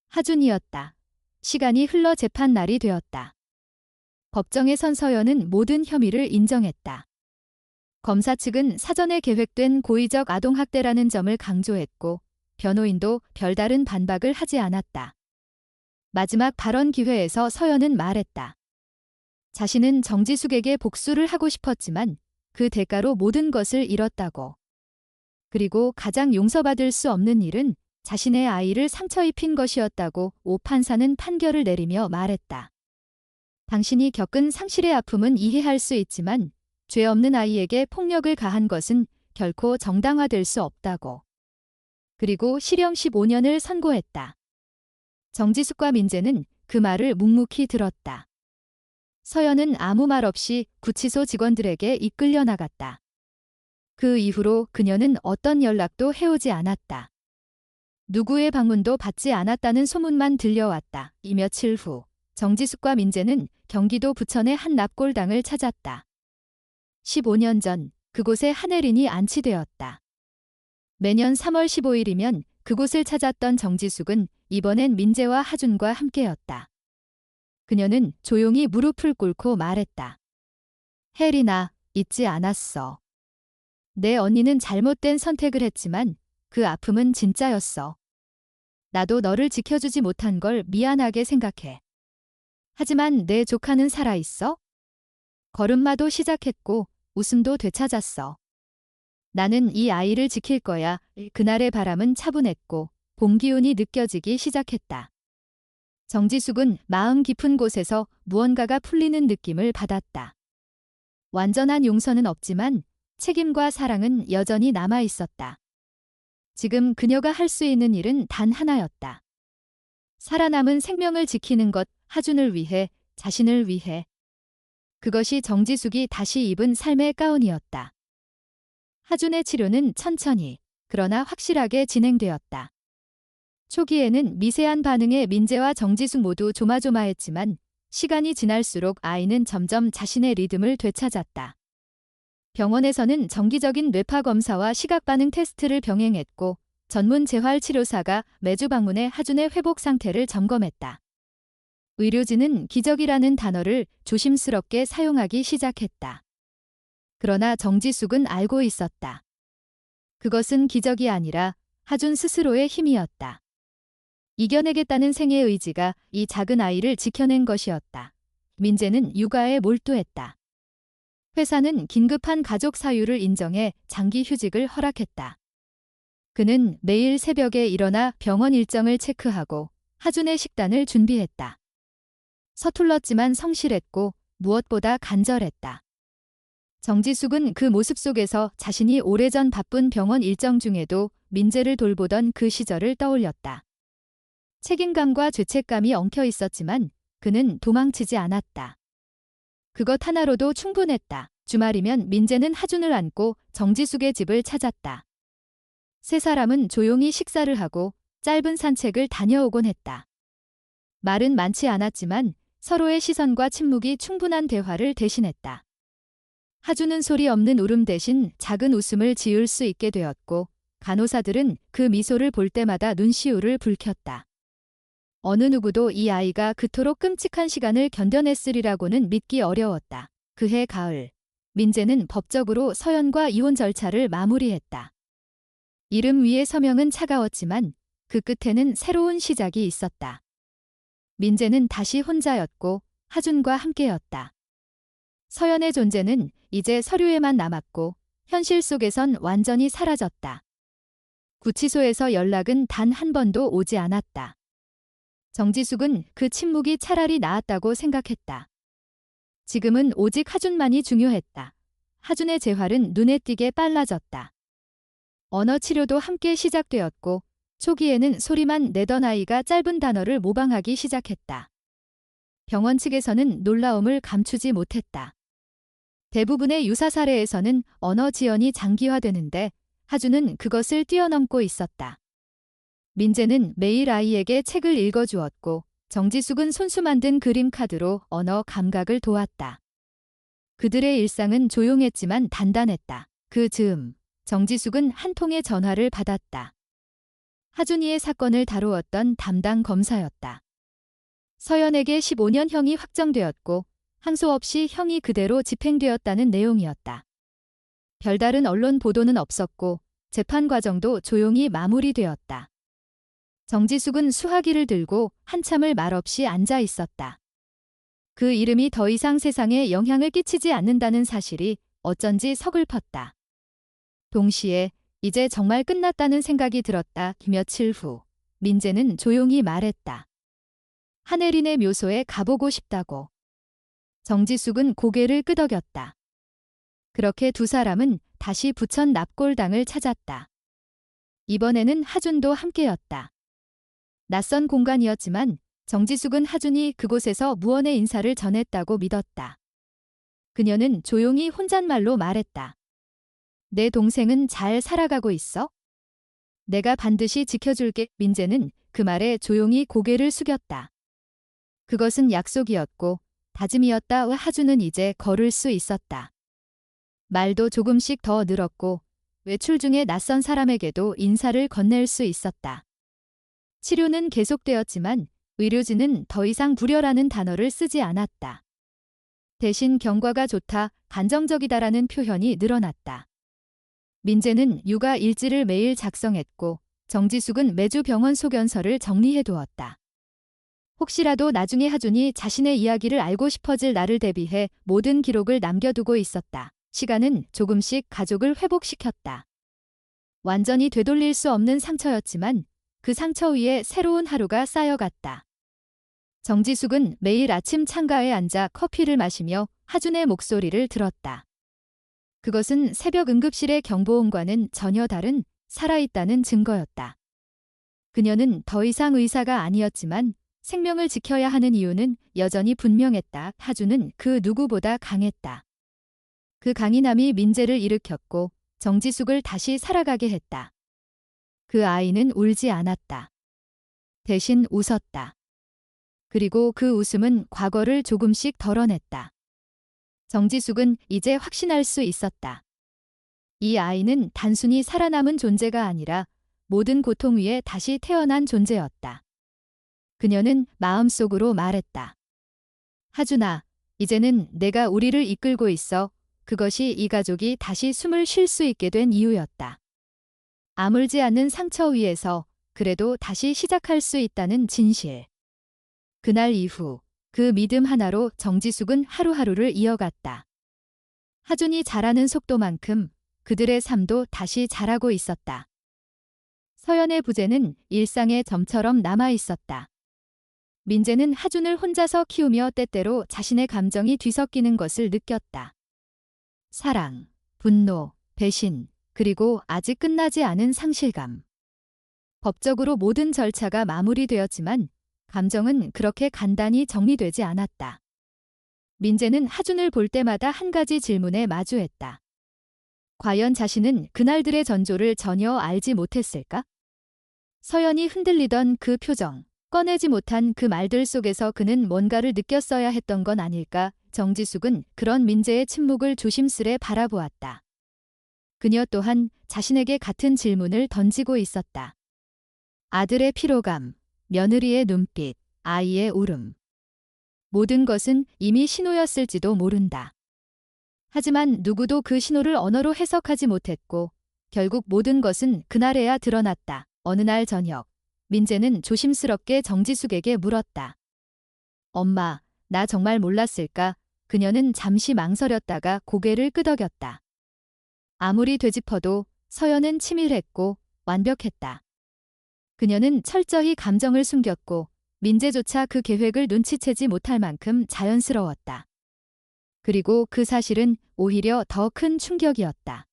[SPEAKER 1] 하준이였다. 시간이 흘러 재판 날이 되었다. 법정에 선 서연은 모든 혐의를 인정했다. 검사 측은 사전에 계획된 고의적 아동학대라는 점을 강조했고 변호인도 별다른 반박을 하지 않았다. 마지막 발언 기회에서 서연은 말했다. 자신은 정지숙에게 복수를 하고 싶었지만 그 대가로 모든 것을 잃었다고. 그리고 가장 용서받을 수 없는 일은 자신의 아이를 상처 입힌 것이었다고 오 판사는 판결을 내리며 말했다. 당신이 겪은 상실의 아픔은 이해할 수 있지만 죄 없는 아이에게 폭력을 가한 것은 결코 정당화될 수 없다고. 그리고 실형 15년을 선고했다. 정지숙과 민재는 그 말을 묵묵히 들었다. 서연은 아무 말 없이 구치소 직원들에게 이끌려 나갔다. 그 이후로 그녀는 어떤 연락도 해오지 않았다. 누구의 방문도 받지 않았다는 소문만 들려왔다. 이 며칠 후 정지숙과 민재는 경기도 부천의 한 납골당을 찾았다. 15년 전 그곳에 한혜린이 안치되었다. 매년 3월 15일이면 그곳을 찾았던 정지숙은 이번엔 민재와 하준과 함께였다. 그녀는 조용히 무릎을 꿇고 말했다. 혜린아, 잊지 않았어. 내 언니는 잘못된 선택을 했지만 그 아픔은 진짜였어. 나도 너를 지켜주지 못한 걸 미안하게 생각해. 하지만 내 조카는 살아있어? 걸음마도 시작했고 웃음도 되찾았어. 나는 이 아이를 지킬 거야. 그날의 바람은 차분했고 봄 기운이 느껴지기 시작했다. 정지숙은 마음 깊은 곳에서 무언가가 풀리는 느낌을 받았다. 완전한 용서는 없지만 책임과 사랑은 여전히 남아 있었다. 지금 그녀가 할 수 있는 일은 단 하나였다. 살아남은 생명을 지키는 것, 하준을 위해, 자신을 위해. 그것이 정지숙이 다시 입은 삶의 가운이었다. 하준의 치료는 천천히, 그러나 확실하게 진행되었다. 초기에는 미세한 반응에 민재와 정지숙 모두 조마조마했지만 시간이 지날수록 아이는 점점 자신의 리듬을 되찾았다. 병원에서는 정기적인 뇌파 검사와 시각반응 테스트를 병행했고 전문 재활치료사가 매주 방문해 하준의 회복 상태를 점검했다. 의료진은 기적이라는 단어를 조심스럽게 사용하기 시작했다. 그러나 정지숙은 알고 있었다. 그것은 기적이 아니라 하준 스스로의 힘이었다. 이겨내겠다는 생의 의지가 이 작은 아이를 지켜낸 것이었다. 민재는 육아에 몰두했다. 회사는 긴급한 가족 사유를 인정해 장기 휴직을 허락했다. 그는 매일 새벽에 일어나 병원 일정을 체크하고 하준의 식단을 준비했다. 서툴렀지만 성실했고 무엇보다 간절했다. 정지숙은 그 모습 속에서 자신이 오래전 바쁜 병원 일정 중에도 민재를 돌보던 그 시절을 떠올렸다. 책임감과 죄책감이 엉켜 있었지만 그는 도망치지 않았다. 그것 하나로도 충분했다. 주말이면 민재는 하준을 안고 정지숙의 집을 찾았다. 세 사람은 조용히 식사를 하고 짧은 산책을 다녀오곤 했다. 말은 많지 않았지만 서로의 시선과 침묵이 충분한 대화를 대신했다. 하준은 소리 없는 울음 대신 작은 웃음을 지을 수 있게 되었고 간호사들은 그 미소를 볼 때마다 눈시울을 붉혔다. 어느 누구도 이 아이가 그토록 끔찍한 시간을 견뎌냈으리라고는 믿기 어려웠다. 그해 가을, 민재는 법적으로 서연과 이혼 절차를 마무리했다. 이름 위의 서명은 차가웠지만 그 끝에는 새로운 시작이 있었다. 민재는 다시 혼자였고 하준과 함께였다. 서연의 존재는 이제 서류에만 남았고 현실 속에선 완전히 사라졌다. 구치소에서 연락은 단 한 번도 오지 않았다. 정지숙은 그 침묵이 차라리 나았다고 생각했다. 지금은 오직 하준만이 중요했다. 하준의 재활은 눈에 띄게 빨라졌다. 언어 치료도 함께 시작되었고 초기에는 소리만 내던 아이가 짧은 단어를 모방하기 시작했다. 병원 측에서는 놀라움을 감추지 못했다. 대부분의 유사 사례에서는 언어 지연이 장기화되는데 하준은 그것을 뛰어넘고 있었다. 민재는 매일 아이에게 책을 읽어주었고 정지숙은 손수 만든 그림 카드로 언어 감각을 도왔다. 그들의 일상은 조용했지만 단단했다. 그 즈음, 정지숙은 한 통의 전화를 받았다. 하준이의 사건을 다루었던 담당 검사였다. 서연에게 15년형이 확정되었고 항소 없이 형이 그대로 집행되었다는 내용이었다. 별다른 언론 보도는 없었고 재판 과정도 조용히 마무리되었다. 정지숙은 수화기를 들고 한참을 말없이 앉아 있었다. 그 이름이 더 이상 세상에 영향을 끼치지 않는다는 사실이 어쩐지 서글펐다. 동시에 이제 정말 끝났다는 생각이 들었다. 며칠 후 민재는 조용히 말했다. 한혜린의 묘소에 가보고 싶다고. 정지숙은 고개를 끄덕였다. 그렇게 두 사람은 다시 부천 납골당을 찾았다. 이번에는 하준도 함께였다. 낯선 공간이었지만 정지숙은 하준이 그곳에서 무언의 인사를 전했다고 믿었다. 그녀는 조용히 혼잣말로 말했다. 내 동생은 잘 살아가고 있어? 내가 반드시 지켜줄게. 민재는 그 말에 조용히 고개를 숙였다. 그것은 약속이었고 다짐이었다. 하준은 이제 걸을 수 있었다. 말도 조금씩 더 늘었고 외출 중에 낯선 사람에게도 인사를 건넬 수 있었다. 치료는 계속되었지만 의료진은 더 이상 불효라는 단어를 쓰지 않았다. 대신 경과가 좋다, 간정적이다라는 표현이 늘어났다. 민재는 육아 일지를 매일 작성했고 정지숙은 매주 병원 소견서를 정리해두었다. 혹시라도 나중에 하준이 자신의 이야기를 알고 싶어질 날을 대비해 모든 기록을 남겨두고 있었다. 시간은 조금씩 가족을 회복시켰다. 완전히 되돌릴 수 없는 상처였지만 그 상처 위에 새로운 하루가 쌓여갔다. 정지숙은 매일 아침 창가에 앉아 커피를 마시며 하준의 목소리를 들었다. 그것은 새벽 응급실의 경보음과는 전혀 다른 살아있다는 증거였다. 그녀는 더 이상 의사가 아니었지만 생명을 지켜야 하는 이유는 여전히 분명했다. 하준은 그 누구보다 강했다. 그 강인함이 민재를 일으켰고 정지숙을 다시 살아가게 했다. 그 아이는 울지 않았다. 대신 웃었다. 그리고 그 웃음은 과거를 조금씩 덜어냈다. 정지숙은 이제 확신할 수 있었다. 이 아이는 단순히 살아남은 존재가 아니라 모든 고통 위에 다시 태어난 존재였다. 그녀는 마음속으로 말했다. 하준아, 이제는 내가 우리를 이끌고 있어. 그것이 이 가족이 다시 숨을 쉴 수 있게 된 이유였다. 아물지 않는 상처 위에서 그래도 다시 시작할 수 있다는 진실. 그날 이후 그 믿음 하나로 정지숙은 하루하루를 이어갔다. 하준이 자라는 속도만큼 그들의 삶도 다시 자라고 있었다. 서연의 부재는 일상의 점처럼 남아 있었다. 민재는 하준을 혼자서 키우며 때때로 자신의 감정이 뒤섞이는 것을 느꼈다. 사랑, 분노, 배신, 그리고 아직 끝나지 않은 상실감. 법적으로 모든 절차가 마무리되었지만 감정은 그렇게 간단히 정리되지 않았다. 민재는 하준을 볼 때마다 한 가지 질문에 마주했다. 과연 자신은 그날들의 전조를 전혀 알지 못했을까? 서연이 흔들리던 그 표정, 꺼내지 못한 그 말들 속에서 그는 뭔가를 느꼈어야 했던 건 아닐까? 정지숙은 그런 민재의 침묵을 조심스레 바라보았다. 그녀 또한 자신에게 같은 질문을 던지고 있었다. 아들의 피로감, 며느리의 눈빛, 아이의 울음. 모든 것은 이미 신호였을지도 모른다. 하지만 누구도 그 신호를 언어로 해석하지 못했고 결국 모든 것은 그날에야 드러났다. 어느 날 저녁, 민재는 조심스럽게 정지숙에게 물었다. 엄마, 나 정말 몰랐을까? 그녀는 잠시 망설였다가 고개를 끄덕였다. 아무리 되짚어도 서연은 치밀했고 완벽했다. 그녀는 철저히 감정을 숨겼고 민재조차 그 계획을 눈치채지 못할 만큼 자연스러웠다. 그리고 그 사실은 오히려 더 큰 충격이었다.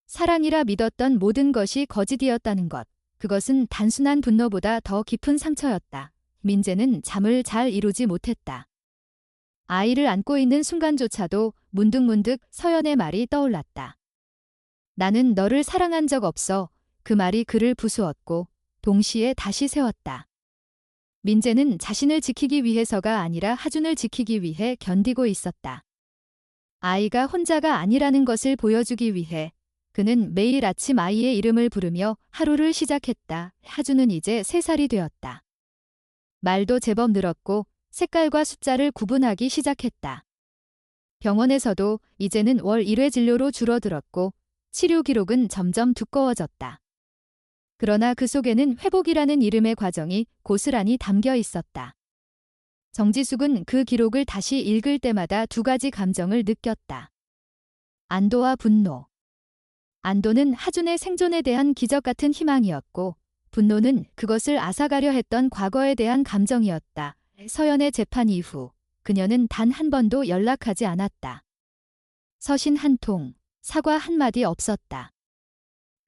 [SPEAKER 1] 사랑이라 믿었던 모든 것이 거짓이었다는 것. 그것은 단순한 분노보다 더 깊은 상처였다. 민재는 잠을 잘 이루지 못했다. 아이를 안고 있는 순간조차도 문득문득 서연의 말이 떠올랐다. 나는 너를 사랑한 적 없어. 그 말이 그를 부수었고 동시에 다시 세웠다. 민재는 자신을 지키기 위해서가 아니라 하준을 지키기 위해 견디고 있었다. 아이가 혼자가 아니라는 것을 보여주기 위해 그는 매일 아침 아이의 이름을 부르며 하루를 시작했다. 하준은 이제 3살이 되었다. 말도 제법 늘었고 색깔과 숫자를 구분하기 시작했다. 병원에서도 이제는 월 1회 진료로 줄어들었고 치료 기록은 점점 두꺼워졌다. 그러나 그 속에는 회복이라는 이름의 과정이 고스란히 담겨 있었다. 정지숙은 그 기록을 다시 읽을 때마다 2가지 감정을 느꼈다. 안도와 분노. 안도는 하준의 생존에 대한 기적 같은 희망이었고 분노는 그것을 앗아가려 했던 과거에 대한 감정이었다. 서연의 재판 이후 그녀는 단 한 번도 연락하지 않았다. 서신 한 통, 사과 한마디 없었다.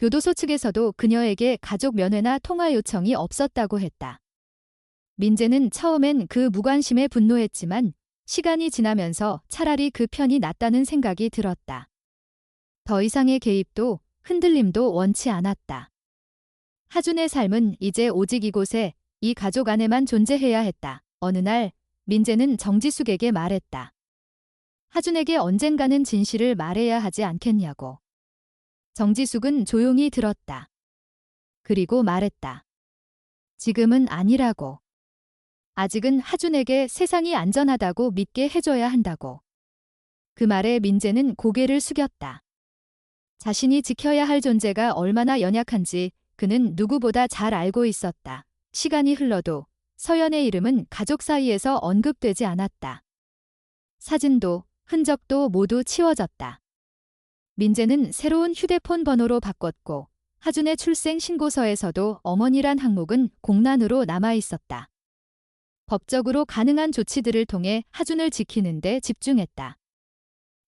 [SPEAKER 1] 교도소 측에서도 그녀에게 가족 면회나 통화 요청이 없었다고 했다. 민재는 처음엔 그 무관심에 분노했지만 시간이 지나면서 차라리 그 편이 낫다는 생각이 들었다. 더 이상의 개입도 흔들림도 원치 않았다. 하준의 삶은 이제 오직 이곳에 이 가족 안에만 존재해야 했다. 어느 날 민재는 정지숙에게 말했다. 하준에게 언젠가는 진실을 말해야 하지 않겠냐고. 정지숙은 조용히 들었다. 그리고 말했다. 지금은 아니라고. 아직은 하준에게 세상이 안전하다고 믿게 해줘야 한다고. 그 말에 민재는 고개를 숙였다. 자신이 지켜야 할 존재가 얼마나 연약한지 그는 누구보다 잘 알고 있었다. 시간이 흘러도 서연의 이름은 가족 사이에서 언급되지 않았다. 사진도 흔적도 모두 치워졌다. 민재는 새로운 휴대폰 번호로 바꿨고 하준의 출생 신고서에서도 어머니란 항목은 공란으로 남아 있었다. 법적으로 가능한 조치들을 통해 하준을 지키는 데 집중했다.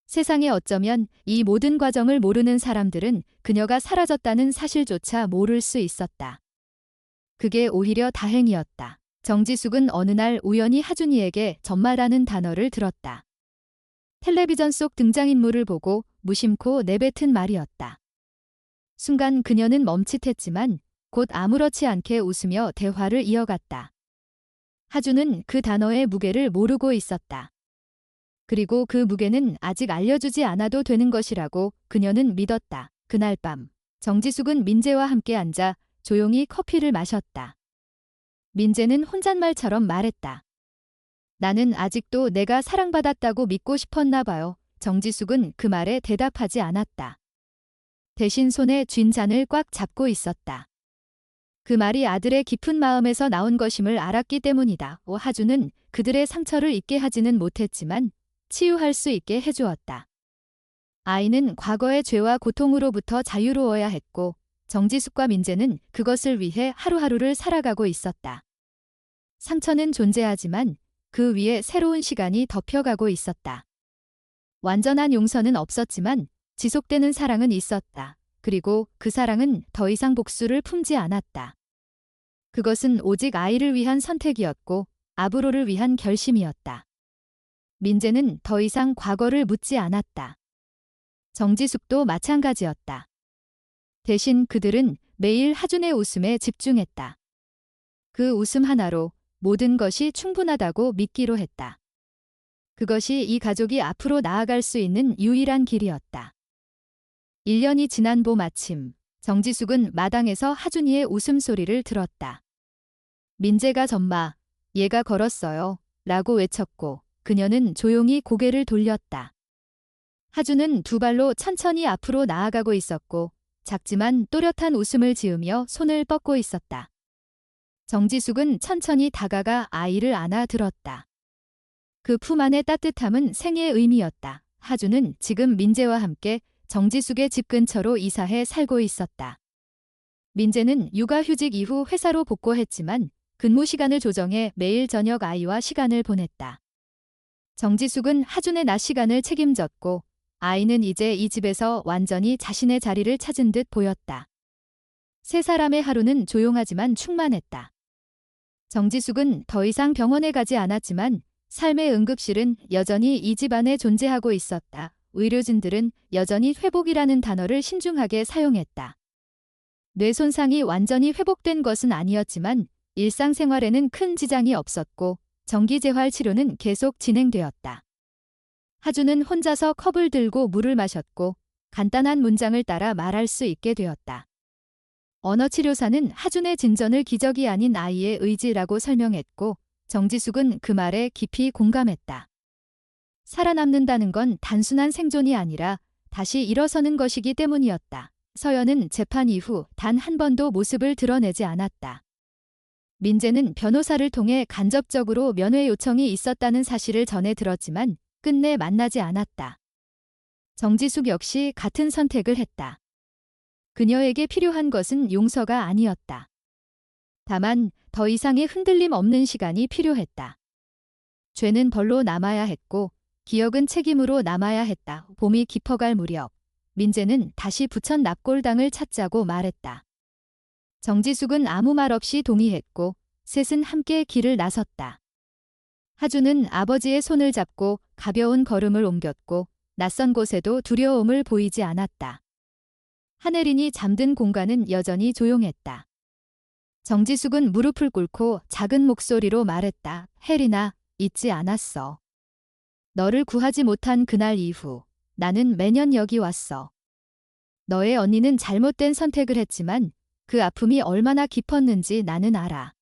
[SPEAKER 1] 세상에 어쩌면 이 모든 과정을 모르는 사람들은 그녀가 사라졌다는 사실조차 모를 수 있었다. 그게 오히려 다행이었다. 정지숙은 어느 날 우연히 하준이에게 전마라는 단어를 들었다. 텔레비전 속 등장인물을 보고 무심코 내뱉은 말이었다. 순간 그녀는 멈칫했지만 곧 아무렇지 않게 웃으며 대화를 이어갔다. 하준은 그 단어의 무게를 모르고 있었다. 그리고 그 무게는 아직 알려주지 않아도 되는 것이라고 그녀는 믿었다. 그날 밤 정지숙은 민재와 함께 앉아 조용히 커피를 마셨다. 민재는 혼잣말처럼 말했다. 나는 아직도 내가 사랑받았다고 믿고 싶었나 봐요. 정지숙은 그 말에 대답하지 않았다. 대신 손에 쥔 잔을 꽉 잡고 있었다. 그 말이 아들의 깊은 마음에서 나온 것임을 알았기 때문이다. 하준은 그들의 상처를 잊게 하지는 못했지만 치유할 수 있게 해주었다. 아이는 과거의 죄와 고통으로부터 자유로워야 했고 정지숙과 민재는 그것을 위해 하루하루를 살아가고 있었다. 상처는 존재하지만 그 위에 새로운 시간이 덮여가고 있었다. 완전한 용서는 없었지만 지속되는 사랑은 있었다. 그리고 그 사랑은 더 이상 복수를 품지 않았다. 그것은 오직 아이를 위한 선택이었고 아브로를 위한 결심이었다. 민재는 더 이상 과거를 묻지 않았다. 정지숙도 마찬가지였다. 대신 그들은 매일 하준의 웃음에 집중했다. 그 웃음 하나로 모든 것이 충분하다고 믿기로 했다. 그것이 이 가족이 앞으로 나아갈 수 있는 유일한 길이었다. 1년이 지난 봄 아침, 정지숙은 마당에서 하준이의 웃음소리를 들었다. 민재가 전마, 얘가 걸었어요. 라고 외쳤고 그녀는 조용히 고개를 돌렸다. 하주는 두 발로 천천히 앞으로 나아가고 있었고 작지만 또렷한 웃음을 지으며 손을 뻗고 있었다. 정지숙은 천천히 다가가 아이를 안아 들었다. 그 품 안의 따뜻함은 생의 의미였다. 하주는 지금 민재와 함께 정지숙의 집 근처로 이사해 살고 있었다. 민재는 육아휴직 이후 회사로 복귀했지만 근무 시간을 조정해 매일 저녁 아이와 시간을 보냈다. 정지숙은 하준의 낮 시간을 책임졌고 아이는 이제 이 집에서 완전히 자신의 자리를 찾은 듯 보였다. 세 사람의 하루는 조용하지만 충만했다. 정지숙은 더 이상 병원에 가지 않았지만 삶의 응급실은 여전히 이 집 안에 존재하고 있었다. 의료진들은 여전히 회복이라는 단어를 신중하게 사용했다. 뇌 손상이 완전히 회복된 것은 아니었지만 일상생활에는 큰 지장이 없었고 정기재활 치료는 계속 진행되었다. 하주는 혼자서 컵을 들고 물을 마셨고 간단한 문장을 따라 말할 수 있게 되었다. 언어치료사는 하준의 진전을 기적이 아닌 아이의 의지라고 설명했고 정지숙은 그 말에 깊이 공감했다. 살아남는다는 건 단순한 생존이 아니라 다시 일어서는 것이기 때문이었다. 서연은 재판 이후 단 한 번도 모습을 드러내지 않았다. 민재는 변호사를 통해 간접적으로 면회 요청이 있었다는 사실을 전해 들었지만 끝내 만나지 않았다. 정지숙 역시 같은 선택을 했다. 그녀에게 필요한 것은 용서가 아니었다. 다만 더 이상의 흔들림 없는 시간이 필요했다. 죄는 벌로 남아야 했고 기억은 책임으로 남아야 했다. 봄이 깊어갈 무렵 민재는 다시 부천 납골당을 찾자고 말했다. 정지숙은 아무 말 없이 동의했고 셋은 함께 길을 나섰다. 하주는 아버지의 손을 잡고 가벼운 걸음을 옮겼고 낯선 곳에도 두려움을 보이지 않았다. 하네린이 잠든 공간은 여전히 조용했다. 정지숙은 무릎을 꿇고 작은 목소리로 말했다. 혜린아, 잊지 않았어. 너를 구하지 못한 그날 이후 나는 매년 여기 왔어. 너의 언니는 잘못된 선택을 했지만 그 아픔이 얼마나 깊었는지 나는 알아.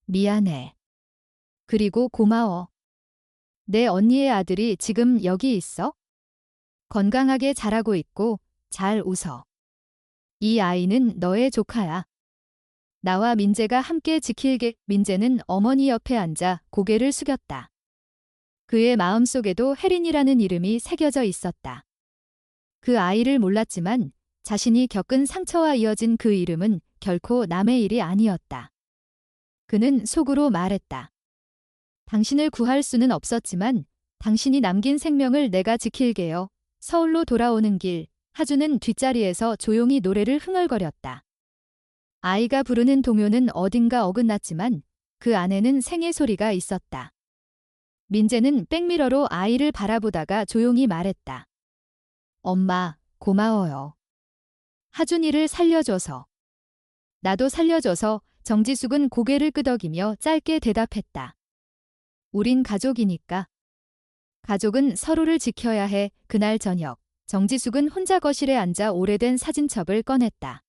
[SPEAKER 1] 미안해. 그리고 고마워. 내 언니의 아들이 지금 여기 있어? 건강하게 자라고 있고 잘 웃어. 이 아이는 너의 조카야. 나와 민재가 함께 지킬게. 민재는 어머니 옆에 앉아 고개를 숙였다. 그의 마음속에도 혜린이라는 이름이 새겨져 있었다. 그 아이를 몰랐지만 자신이 겪은 상처와 이어진 그 이름은 결코 남의 일이 아니었다. 그는 속으로 말했다. 당신을 구할 수는 없었지만 당신이 남긴 생명을 내가 지킬게요. 서울로 돌아오는 길, 하주는 뒷자리에서 조용히 노래를 흥얼거렸다. 아이가 부르는 동요는 어딘가 어긋났지만 그 안에는 생의 소리가 있었다. 민재는 백미러로 아이를 바라보다가 조용히 말했다. 엄마, 고마워요. 하준이를 살려줘서. 나도 살려줘서. 정지숙은 고개를 끄덕이며 짧게 대답했다. 우린 가족이니까. 가족은 서로를 지켜야 해. 그날 저녁, 정지숙은 혼자 거실에 앉아 오래된 사진첩을 꺼냈다.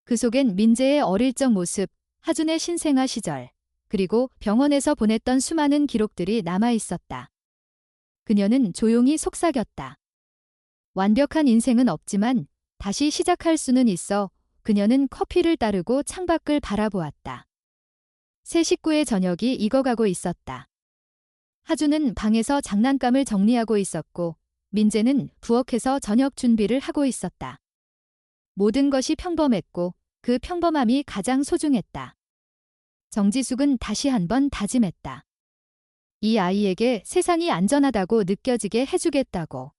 [SPEAKER 1] 그 속엔 민재의 어릴 적 모습, 하준의 신생아 시절, 그리고 병원에서 보냈던 수많은 기록들이 남아 있었다. 그녀는 조용히 속삭였다. 완벽한 인생은 없지만 다시 시작할 수는 있어. 그녀는 커피를 따르고 창밖을 바라보았다. 새 식구의 저녁이 익어가고 있었다. 하주는 방에서 장난감을 정리하고 있었고 민재는 부엌에서 저녁 준비를 하고 있었다. 모든 것이 평범했고 그 평범함이 가장 소중했다. 정지숙은 다시 한번 다짐했다. 이 아이에게 세상이 안전하다고 느껴지게 해주겠다고.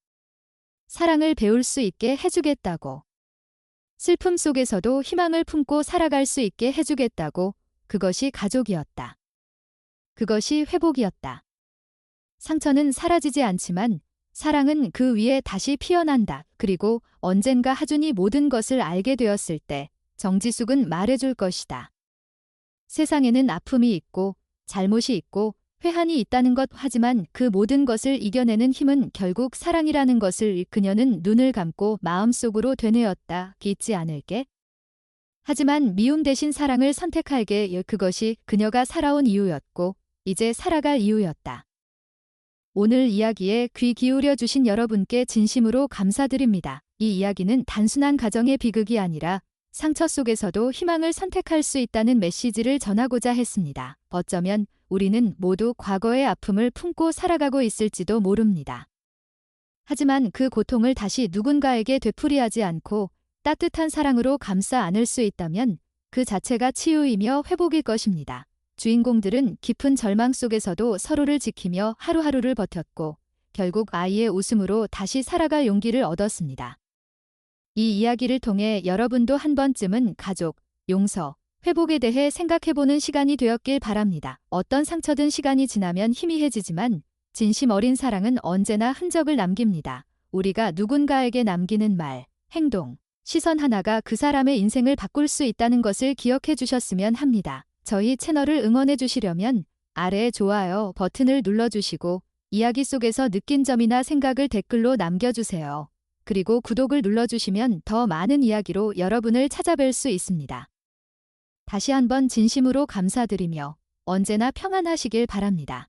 [SPEAKER 1] 사랑을 배울 수 있게 해주겠다고. 슬픔 속에서도 희망을 품고 살아갈 수 있게 해주겠다고. 그것이 가족이었다. 그것이 회복이었다. 상처는 사라지지 않지만 사랑은 그 위에 다시 피어난다. 그리고 언젠가 하준이 모든 것을 알게 되었을 때 정지숙은 말해줄 것이다. 세상에는 아픔이 있고 잘못이 있고 회한이 있다는 것. 하지만 그 모든 것을 이겨내는 힘은 결국 사랑이라는 것을 그녀는 눈을 감고 마음속으로 되뇌었다. 잊지 않을게. 하지만 미움 대신 사랑을 선택하게 그것이 그녀가 살아온 이유였고 이제 살아갈 이유였다. 오늘 이야기에 귀 기울여 주신 여러분께 진심으로 감사드립니다. 이 이야기는 단순한 가정의 비극이 아니라 상처 속에서도 희망을 선택할 수 있다는 메시지를 전하고자 했습니다. 어쩌면 우리는 모두 과거의 아픔을 품고 살아가고 있을지도 모릅니다. 하지만 그 고통을 다시 누군가에게 되풀이하지 않고 따뜻한 사랑으로 감싸 안을 수 있다면 그 자체가 치유이며 회복일 것입니다. 주인공들은 깊은 절망 속에서도 서로를 지키며 하루하루를 버텼고 결국 아이의 웃음으로 다시 살아갈 용기를 얻었습니다. 이 이야기를 통해 여러분도 한 번쯤은 가족, 용서, 회복에 대해 생각해보는 시간이 되었길 바랍니다. 어떤 상처든 시간이 지나면 희미해지지만 진심 어린 사랑은 언제나 흔적을 남깁니다. 우리가 누군가에게 남기는 말, 행동, 시선 하나가 그 사람의 인생을 바꿀 수 있다는 것을 기억해 주셨으면 합니다. 저희 채널을 응원해 주시려면 아래에 좋아요 버튼을 눌러주시고 이야기 속에서 느낀 점이나 생각을 댓글로 남겨주세요. 그리고 구독을 눌러주시면 더 많은 이야기로 여러분을 찾아뵐 수 있습니다. 다시 한번 진심으로 감사드리며 언제나 평안하시길 바랍니다.